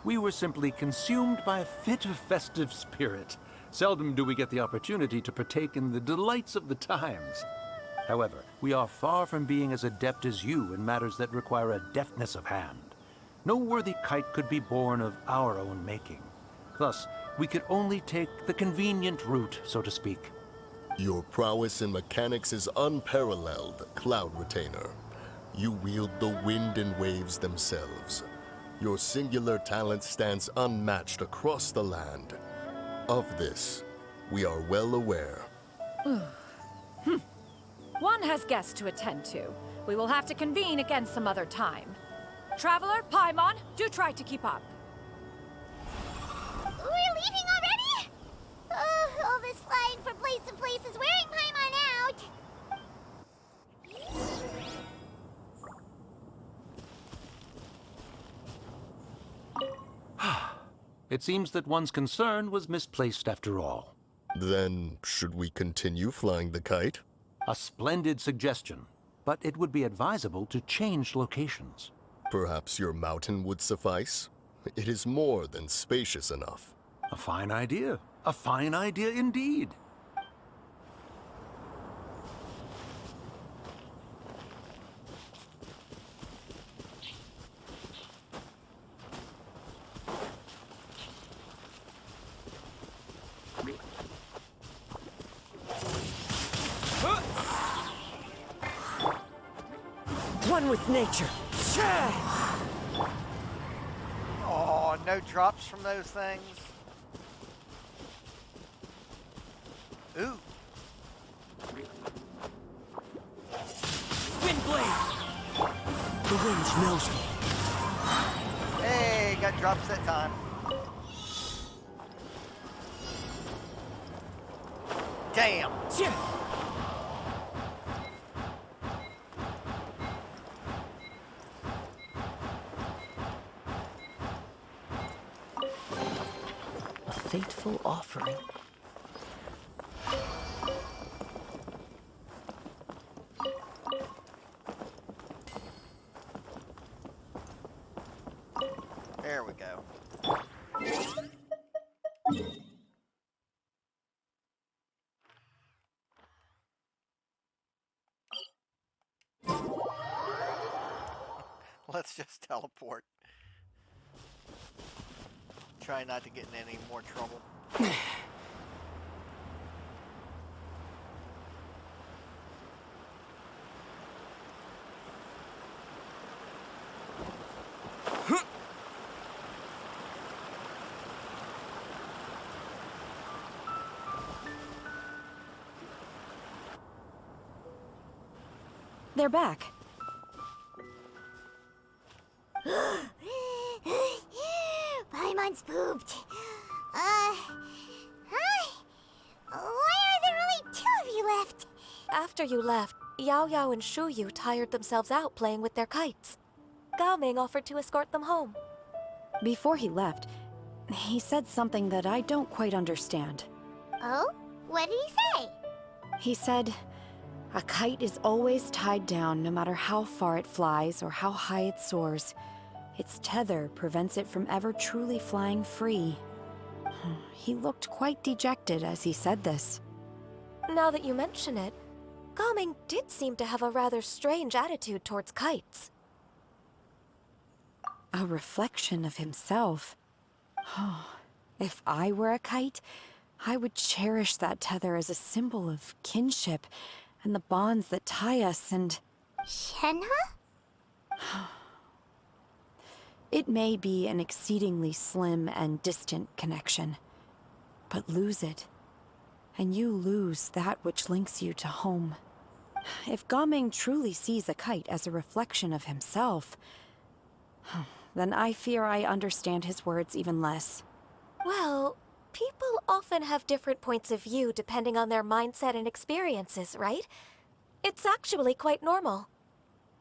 We were simply consumed by a fit of festive spirit. Seldom do we get the opportunity to partake in the delights of the times. However, we are far from being as adept as you in matters that require a deftness of hand. No worthy kite could be born of our own making. Thus, we could only take the convenient route, so to speak. Your prowess in mechanics is unparalleled, Cloud Retainer. You wield the wind and waves themselves. Your singular talent stands unmatched across the land. Of this, we are well aware. One has guests to attend to. We will have to convene again some other time. Traveler, Paimon, do try to keep up. It seems that one's concern was misplaced after all. Then, should we continue flying the kite? A splendid suggestion, but it would be advisable to change locations. Perhaps your mountain would suffice? It is more than spacious enough. A fine idea. A fine idea indeed. One with nature. Oh, no drops from those things. Ooh. Wind blade. The wind knows me. Hey, got drops that time. Damn. A fateful offering. There we go. Let's just teleport. Try not to get in any more trouble. They're back. Paimon's pooped. Hi. Why are there only 2 of you left? After you left, Yao Yao and Shu Yu tired themselves out playing with their kites. Gao Ming offered to escort them home. Before he left, he said something that I don't quite understand. Oh? What did he say? He said, a kite is always tied down no matter how far it flies or how high it soars. Its tether prevents it from ever truly flying free. He looked quite dejected as he said this. Now that you mention it, Gao Ming did seem to have a rather strange attitude towards kites. A reflection of himself. If I were a kite, I would cherish that tether as a symbol of kinship and the bonds that tie us and... Shenhe? It may be an exceedingly slim and distant connection, but lose it, and you lose that which links you to home. If Gao Ming truly sees a kite as a reflection of himself, then I fear I understand his words even less. Well, people often have different points of view depending on their mindset and experiences, right? It's actually quite normal.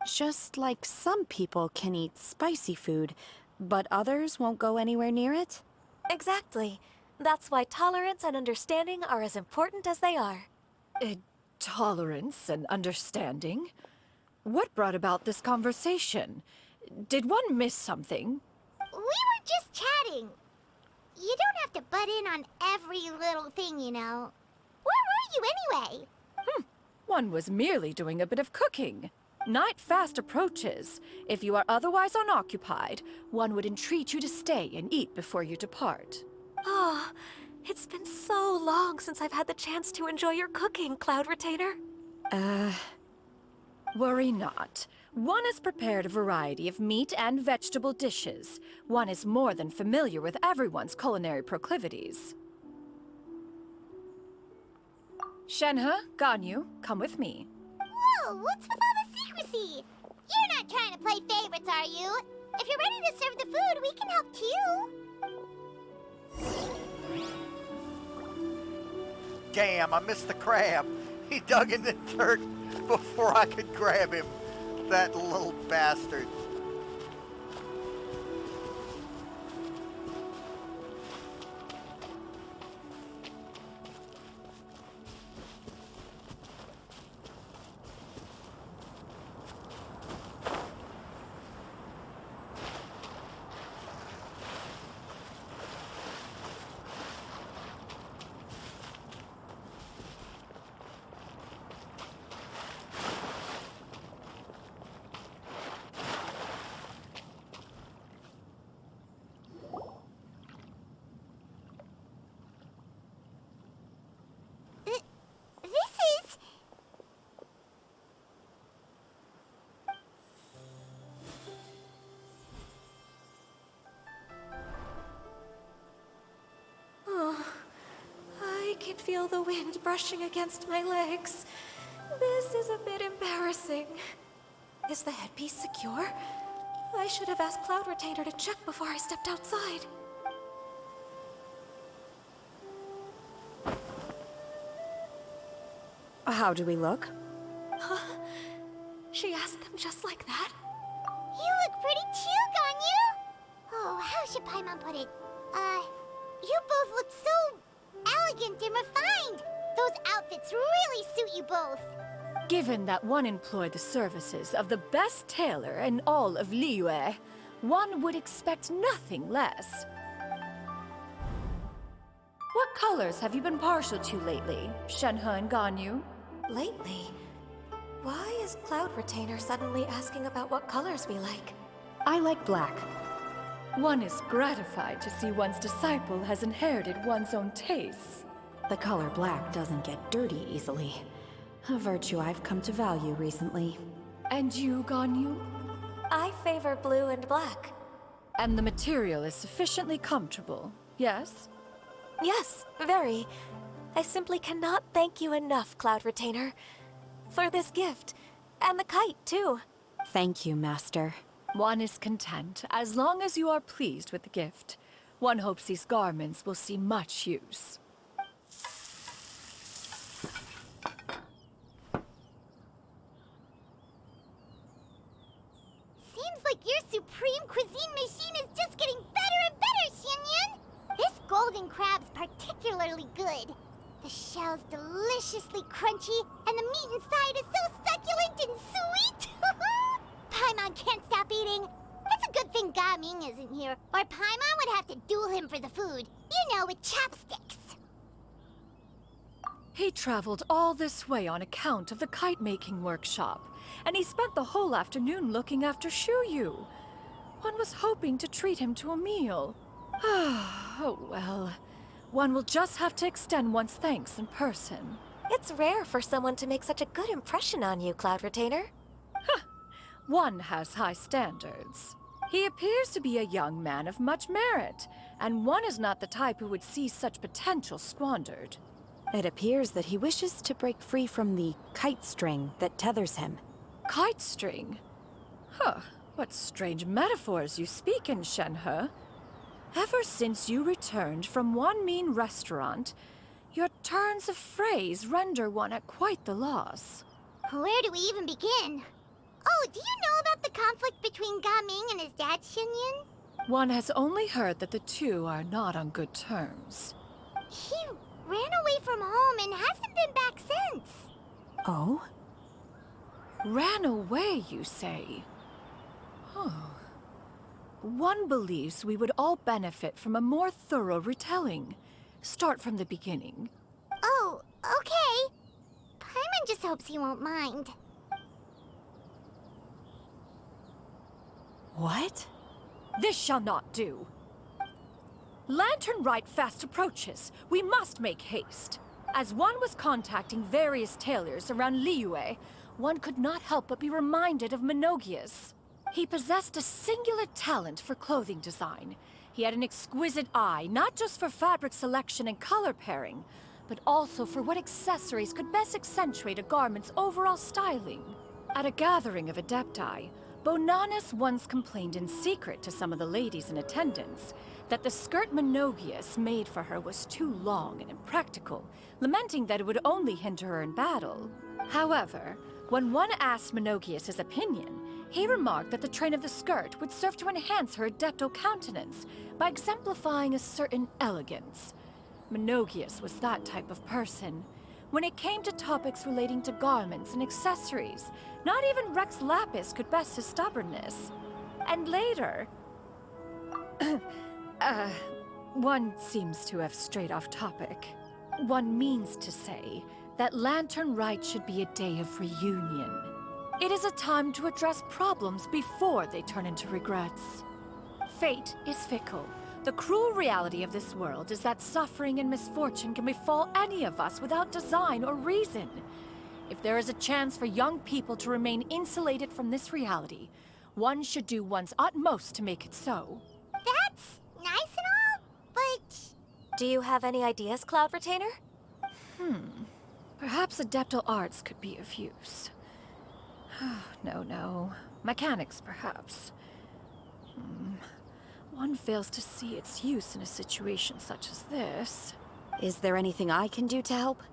Just like some people can eat spicy food, but others won't go anywhere near it? Exactly. That's why tolerance and understanding are as important as they are. Tolerance and understanding? What brought about this conversation? Did one miss something? We were just chatting. You don't have to butt in on every little thing, you know. Where were you anyway? One was merely doing a bit of cooking. Night fast approaches. If you are otherwise unoccupied, one would entreat you to stay and eat before you depart. Oh, it's been so long since I've had the chance to enjoy your cooking, Cloud Retainer. Worry not. One has prepared a variety of meat and vegetable dishes. One is more than familiar with everyone's culinary proclivities. Shenhe, Ganyu, come with me. Whoa, what's with all the secrecy? You're not trying to play favorites, are you? If you're ready to serve the food, we can help too. Damn, I missed the crab. He dug in the dirt before I could grab him. That little bastard. can feel the wind brushing against my legs. This is a bit embarrassing. Is the headpiece secure? I should have asked Cloud Retainer to check before I stepped outside. How do we look? Huh? She asked them just like that? You look pretty too, Ganyu! Oh, how should Paimon put it? You both look so elegant and refined. Those outfits really suit you both. Given that one employed the services of the best tailor in all of Liyue, one would expect nothing less. What colors have you been partial to lately, Shenhe and Ganyu? Lately? Why is Cloud Retainer suddenly asking about what colors we like? I like black. One is gratified to see one's disciple has inherited one's own tastes. The color black doesn't get dirty easily. A virtue I've come to value recently. And you, Ganyu? I favor blue and black. And the material is sufficiently comfortable, yes? Yes, very. I simply cannot thank you enough, Cloud Retainer. For this gift. And the kite, too. Thank you, Master. One is content, as long as you are pleased with the gift. One hopes these garments will see much use. Seems like your supreme cuisine machine is just getting better and better, Xianyun! This golden crab's particularly good. The shell's deliciously crunchy, and the meat inside is so succulent and sweet! Paimon can't stop eating. It's a good thing Gaming isn't here, or Paimon would have to duel him for the food. You know, with chopsticks. He traveled all this way on account of the kite-making workshop, and he spent the whole afternoon looking after Shuyu. One was hoping to treat him to a meal. Oh well. One will just have to extend one's thanks in person. It's rare for someone to make such a good impression on you, Cloud Retainer. One has high standards. He appears to be a young man of much merit, and one is not the type who would see such potential squandered. It appears that he wishes to break free from the kite string that tethers him. Kite string? Huh, what strange metaphors you speak in, Shenhe. Ever since you returned from one mean restaurant, your turns of phrase render one at quite the loss. Where do we even begin? Oh, do you know about the conflict between Gaming and his dad, Xianyun? One has only heard that the two are not on good terms. He ran away from home and hasn't been back since. Oh? Ran away, you say? Oh. One believes we would all benefit from a more thorough retelling. Start from the beginning. Oh, okay. Paimon just hopes he won't mind. What? This shall not do. Lantern Rite fast approaches. We must make haste. As one was contacting various tailors around Liyue, one could not help but be reminded of Menogias. He possessed a singular talent for clothing design. He had an exquisite eye, not just for fabric selection and color pairing, but also for what accessories could best accentuate a garment's overall styling. At a gathering of Adepti, Bonanis once complained in secret to some of the ladies in attendance that the skirt Menogias made for her was too long and impractical, lamenting that it would only hinder her in battle. However, when one asked Menogias his opinion, he remarked that the train of the skirt would serve to enhance her adepto countenance by exemplifying a certain elegance. Menogias was that type of person. When it came to topics relating to garments and accessories, not even Rex Lapis could best his stubbornness. And later... one seems to have strayed off topic. One means to say that Lantern Rite should be a day of reunion. It is a time to address problems before they turn into regrets. Fate is fickle. The cruel reality of this world is that suffering and misfortune can befall any of us without design or reason. If there is a chance for young people to remain insulated from this reality, one should do one's utmost to make it so. That's nice and all, but... Do you have any ideas, Cloud Retainer? Perhaps adeptal arts could be of use. No. Mechanics, perhaps. One fails to see its use in a situation such as this. Is there anything I can do to help?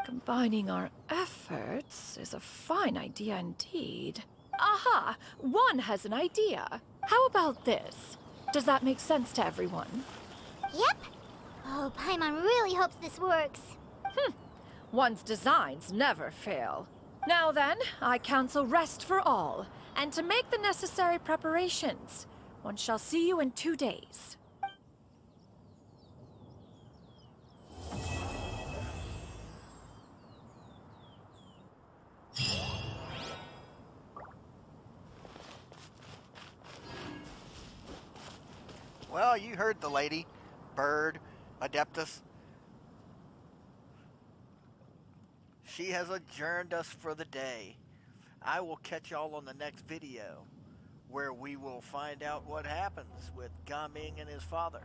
Combining our efforts is a fine idea indeed. Aha! One has an idea. How about this? Does that make sense to everyone? Yep. Oh, Paimon really hopes this works. One's designs never fail. Now then, I counsel rest for all, and to make the necessary preparations. One shall see you in 2 days. Well, you heard the lady. Bird, Adeptus. She has adjourned us for the day. I will catch y'all on the next video, where we will find out what happens with Gaming and his father.